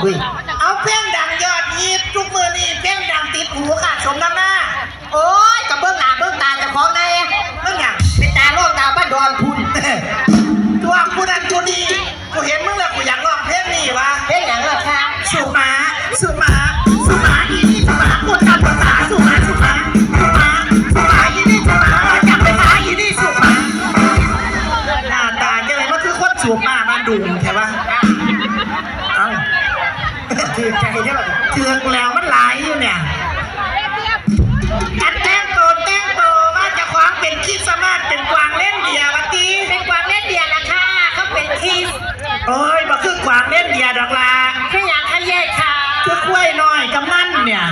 ว้ยเอาเพลงดังยอดฮิตทุกมือนี่เพลงดังติดหูค่ะสมน้ำหน้าโอ้ยกับเบื้องหน้าเบื้องตาจะของในเมื่อไงเป็นตาโลกดาวบ้านดอนพุนตัวกูดันกูดีกูเห็นมึงแล้วกูอยากร้องเพลงนี้วะเพลงอย่างไรคะสุมาสุมาสุมาอีนี่สุมาพูดตามภาษาสุมาสุมาสุมาสุมาอีนี่สุมาจับไปหาอีนี่สุมาหน้าตาแกอะไรมันคือคนสุมามาดุใช่ปะเอ้าถือใจได้แบบถือแล้วมันหลายอยู่เนี่ยอันแต้งโตว่าจะคว้างเป็นคิดสามารถเป็นกวางเล่นเดียวันตีเป็นกวางเล่นเดียนะคะเขาเป็นคีสโอ้ยมาคือกวางเล่นเดียดอกลาคืออย่างขยเย่ค่ะคือกล้วยน้อยกำนั่นเนี่ย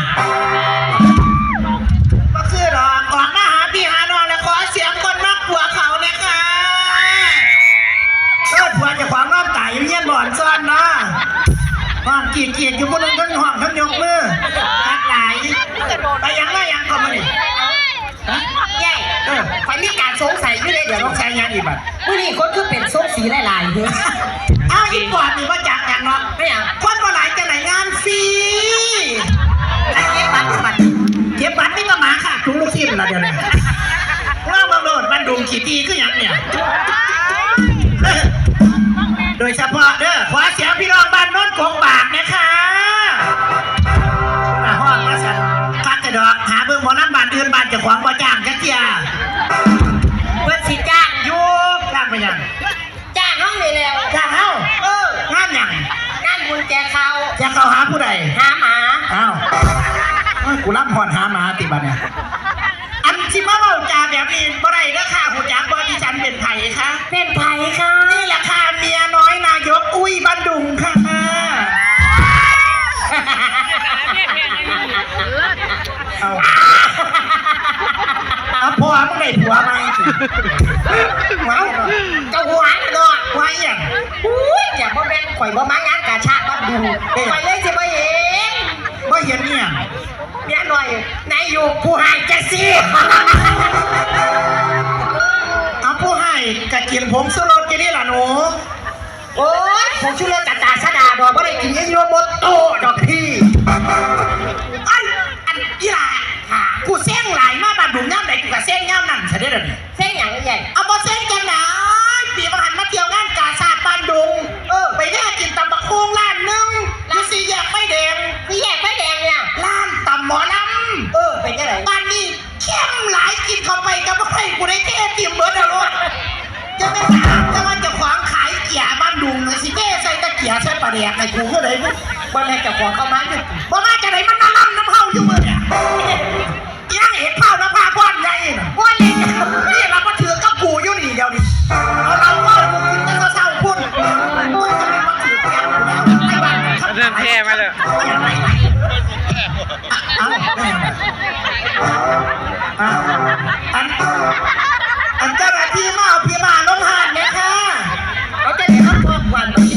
มาคือดอกออกมาหาพี่หาน้องแล้วขอเสียงคนมักผัวเขาเนี่ยค่ะผัวจะขวางน้ำตายอยู่เงี้ยบ่อนซ่อนเนาะห้องเกียดอยู่บนนั้นทั้งห้องทั้งยกมือทักไหลไปยังไงยังก็มาดิใหญ่ไฟมีการสงสัยอยู่เลยเดี๋ยวต้องใช้ยังอีกแบบผู้นี้คนคือเป็นส้มสีลายๆเฮ้ยอ้าวอีกก่อนนี่ว่าจากอย่างเนาะไม่อย่างคนมาหลายจะไหนงานฟรีเก็บบัตรนี่ก็มาค่ะทุกลูกทีมละเดี๋ยวนี้ว่าบางโดดบันดุงขี่ตีก็อย่างเนี่ยโดยเฉพาะเด้อขอเสียงพี่น้องบ้านโน้นกงบากนะคะห้องมาสั่นคักกระดอกหาเบื้องหมอน้ำบานอื่นบานจะขวางบ่จ้างจักเจียเพื่อนสิจ้างอยู่จ้างไปยังจ้างห้องเลยแล้วจ้างเฮางานยังงานบุญแจกเขาหาผู้ใดหาหมาอ้าวกูรับหอนหาหมาติบันเนี่ยอันที่มาเมาจ่าแบบนี้บ่ได้เด้อค่ะหูจักบ่ดิฉันเป็นไผ่ค่ะเป็นไผ่ค่ะนี่แหละค่ะเมียน้อยนายกอุ้ยบันดุงค่ะเอาพ่อมึงได้ผัวไหมว้าวเจ้าหัวเนาะไว้อย่างอุ้ยอย่าบ่แม่นข่อยบ่มางานกาชาติบัดดูข่อยเลยสิบ่เห็นเนี่ยเนี่ยหน่อยนายอยู่ผู้ให้จะสิเอาผู้ให้กะกินผมสโลดกินนี่ล่ะหนูโอ้ยผมชื่อเล่นกาตาสดาดอกบ่ได้กินเยอะๆหมดโตดอกพี่อันอีหล่ะกูเส้งหลายมาบ้านดุงย่ำไหนกูกะเส้งย่ำนั่นใช่ได้หรือเส้งอย่างใหญ่เอาบ่เส้งจังไหนปีมาหันมาเที่ยวงานกาชาติบ้านดุงไปแย่กินตำบักโค้งร้านนึงร้านสีแยกไฟแดงเนี่ยร้านตำหมอลำเป็นยังไงบ้านนี้เข้มหลายกินเข้าไปก็ไม่ให้กูได้แค่ติ่มเบิร์ดเลยจะไม่ถามจะว่าจะขวางขายเกียร์บ้านดุงเลยสิแม่ใส่ตะเกียร์ใส่ปลาแดกไอ้กูก็เลยบ้านแรกจะขวางเข้ามาอยู่บ้านมาจะไหนมันน้ำเผาอยู่มือเนี่ยยังเห็นเผาน้ำผ้าก้อนใหญ่ก้อนเล็กนี่เรามาถือกับกูอยู่นี่เดียวดิเราว่ากินแต่เศร้าพูดเดินแพ้มาเลยอันเจ้าหน้าที่มาเอาพี่มาลงหาดเนี่ยค่ะเขาจะเห็นเขาบอกวันนี้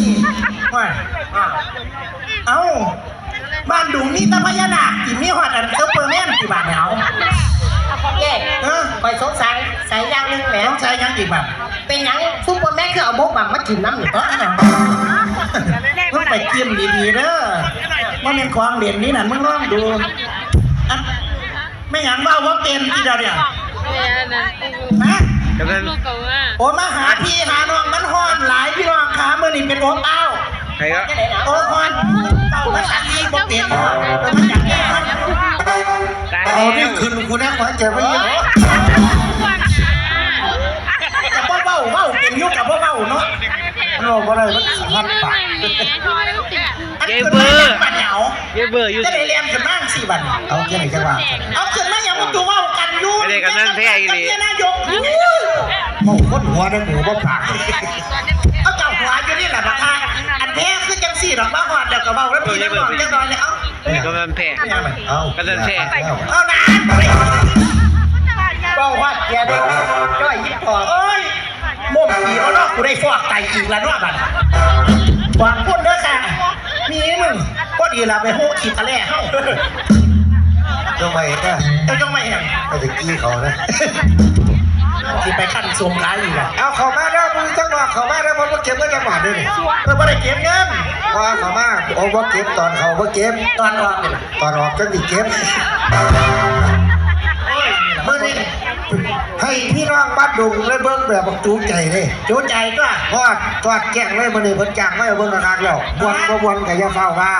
เอาบ้านดุงนี่ตะพยานาคที่มีหอดอันเซอร์เปอร์แมนกี่บาทเนี่ยเอาแย่คอยสงสัยใส่ยังนึงแหมต้องใช้ยังกี่บาทเป็นยังซุปเปอร์แมนคือเอาโมกบังมากินน้ำหนึ่งต้องไปกินดีๆเด้อว่าเป็นของเหรียญนี้นั่นมึงลองดูไม่อย่างว่าเป็นที่เดียวเนี่ยนะโอ้มาหาพี่หาน้องมันฮ้อนหลายพี่น้องขาเมื่อนี่เป็นโอ๊ตเต้าใครก็โอ๊ตฮ้อนเต้าภาษาที่บ่เป็นมันอย่างนี้เอาเนี่ยคืนคุณนะขอเจอไปเยอะกับเบ้าเป็นยุคกับเบ้าเนาะเราบ่ได้มันสำคัญปากเก็บเบอร์อยู่จะได้เรียนกันบ้าง4 วันเอาแค่ไหนจะว่าเอาขึ้นมาอย่างมันดูว่ากันยุ่งไม่ได้กันนั่นแพ้อีกนายกโม่คนหัวได้หมูบ่ปากเอาเจ้าหัวอยู่นี่แหละนะคะอันแพ้คือจัง4ดอกบ้าหอดเดี๋ยวกับเบ้าแล้วพี่น้องเรียบร้อยแล้วกันนั่นแพ้กันนั่นแพ้เอานะเบ้าหอดเกียร์เด็กจ้อยยิบพอเอ้ยม่มผีเอาเนาะกูได้ฟอกไตอีกแล้วเนาะบัดหวังพูดเด้อค่ะมีมึงก็ดีละไปโหขีดทะเลเฮ้าจงไม่เห็นนะจงไม่เห็นไปถึงกี้เขานะ ที่ไปขั้นทรงขายอีกอ่ะ เอาเขามาแล้วมึงจังหวะเขามาแล้วมันเก็บเงินจังหวะด้วยนี่ ไม่ได้เก็บเงิน ว่าเขามาโอ้ว่าเก็บตอนเขาว่าเก็บ ตอนออกเนี่ย ตอนออกจังดิเก็บ โอ้ย เมื่อนี้ให้พี่น้องบ้านดุงเลยเบิ้งแบบบักจูใจเลย จูใจก็ ทอดแกงเลยมื่อนี้เพิ่นจ้างไม่เอาเบิ้งราคาแล้ววนกับยาเฝ้าว่า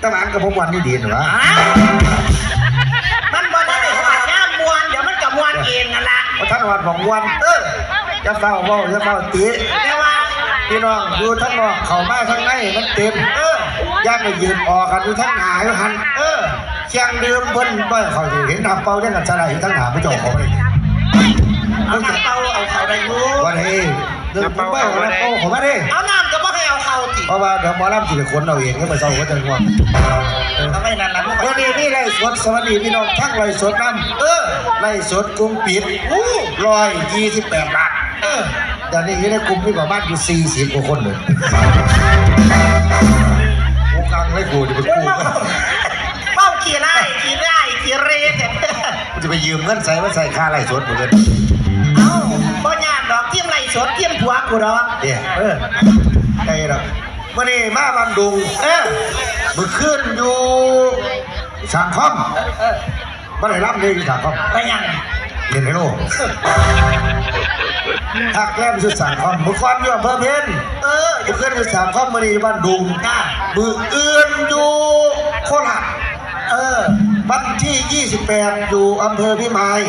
ตะวันกับพวกวันนี่ดีหรอ มันบ่ได้หอดย่ามมวนเดี๋ยวมันกับมวนเองนั่นละ ท่านวันบอกวันยาเฝ้าว่ายาเฝ้าตี แต่ว่า พี่น้องอยู่ทั้งนอกเข้ามาทั้งในมันเต็มย่าไปยืนออกกันอยู่ทั้งหนาอยู่หันเชียงดื่มเพิ่นบ่เขาสิเห็นน้ำเป่าได้กันสลายอยู่ทั้งหนาผู้เจ้าของเลย เอาน้ำเปล่าเอาเขาได้รู้ วันนี้เดินเป่าเอาน้ำเป่าผมมาดิ เอาน้ำก็บ่ให้เอาเขาติ เพราะว่าเดี๋ยวหมอลำสิไปคนเราเองก็มาเศร้าก็จะง่วง ทำไมนั่นล่ะ วันนี้นี่ไล่สดสวัสดีพี่น้องทั้งไล่สดน้ำไล่สดกรุงปิด128 บาทตอนนี้อยู่ในกลุ่มมีประมาณอยู่40 กว่าคนเลยกูกังเลยกูจะไปกู้ เป้าขี่ไล่ขี่เรศ กูจะไปยืมเงินใส่มาใส่ค่าไล่สดเหมือนกัน เอ้าบ่ยากดอกเทียมไล่สดเทียมผัวกูดอก เนี่ยไอ้เราวันนี้มาบันดุงมือขึ้นอยู่สังคมมาได้รับเลยสังคม ไปยัง เรียนให้รู้หักแก้มสุดสังคมมือความอยู่อำเภอเพนมือขึ้นอยู่สังคมมาดีบ้านดุงมืออื่นอยู่โคราชวันที่28อยู่อำเภอพิมาย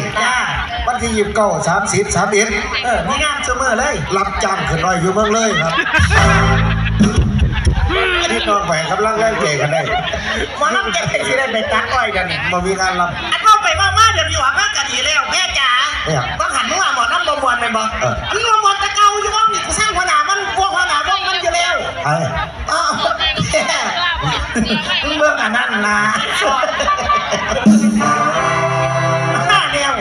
วันที่29 30 31มีงานเสมอเลย รับจ้างขึ้นลอยอยู่เมืองเลยครับที่น้องไปกำลังแรงเกกันได้ หมอน้ำจะเป็นสิได้ไปตัดอ้อยกันนี่ มามีงานรับ อันเข้าไปมาเดี๋ยวนี้ว่ามากันดีแล้วแม่จ๋าต้องหันมาหมอน้ำบ่มวนไปบ่อันนี้มวนตะเกาอยู่ว่านี่สร้างหัวหน้ามันพวกหัวหน้าบ้องมันอยู่แล้ว ไอ้ อ้าวมึงเบิ่งอันนั้นนะแนว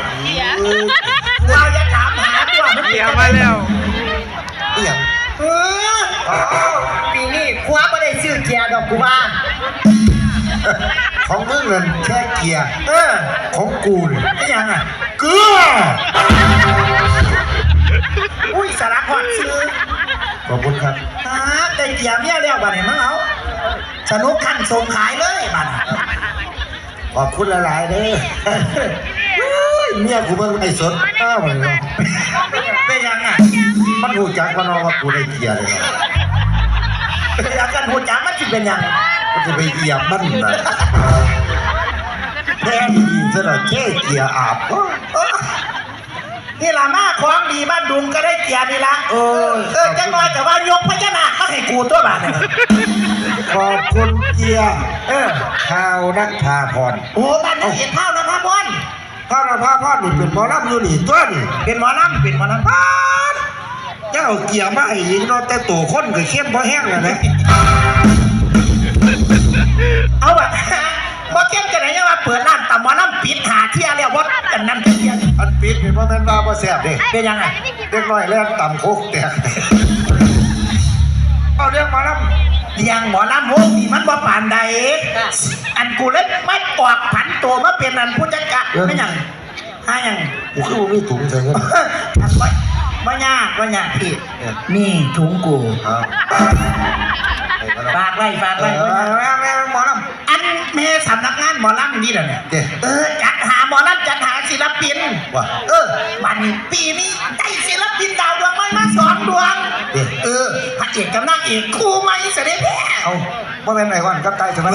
เราจะถามหาตัวมัน เดี๋ยวมาแล้ว เอี่ยง ปีนี้คว้าไม่ได้ซื้อเกียร์ดอกกูว่า ของมึงนั่นแค่เกียร์ของกูเนี่ย ไม่ยังอ่ะ เกลือ อุ้ยสารพัดซื้อ ขอบคุณครับ ได้เกียร์เมียแล้วบ้านเห็นมั้งเอาสนุกขั้นส่งขายเลยบ้าน ขอบคุณหลายๆเด้อเมียกูเบิ่งไอ้สดเหมือนกัน เป็นยังอ่ะ มันรู้จักมันว่ากูได้เกียร์เลย เป็นยังกันหัวจ๋ามันจะเป็นยัง มันจะไปเหยียบมันนะแท้ดีซะหน่อยแค่เกียร์อาบ นี่ละมาของดีบ้านดุงก็ได้เกียร์นี่ละจังน้อยแต่ว่ายกพญานาคมาให้กูตัวบ้านเนี่ย ขอบคุณเกียร์ข่าวนักพาพร โอ้บ้านนี้เห็นเท่านะพ่อบอล พระพาพรนี่เป็นหมอลำอยู่นี่ต้น เป็นหมอลำเป็นหมอลำ เจ้าเกียร์มาให้ยิงเนาะแต่ตัวคนก็เข้มพอแห้งแล้วนะ เอาแบบบ่เข้มกันไหนยังว่าเปิดร้านแต่หมอลำปิดหาเที่ยแล้วว่ากันนั่นเป็นเที่ย อันปิดเป็นเพราะแม่นว่าบ่แซ่บเด้ เป็นยังไง เด็กน้อยแล่นต่ำโคกแตกเอาเรื่องมาลำ เลี้ยงหมอลำโหนี่มันบ่ปานใดอันกูเล่นไม่ออกผันตัวมาเป็นอันผู้จัดการไม่ยังหายัง กูคือบ่มีถุงใส่เงิน บ่ยากพี่นี่ถุงกู ฝากไว้ หมอล อันเมสำนักงานหมอลำนี่แหละเนี่ย จัดหาหมอลำจัดหาศิลปินวันปีนี้ได้ศิลปินดาวดวงไม่มา2 ดวงพระเอกกับนางเอกคู่ไหมเสด็จแม่ ำเอาบ่แม่นไอ้วันกับไก่ใช่ไหม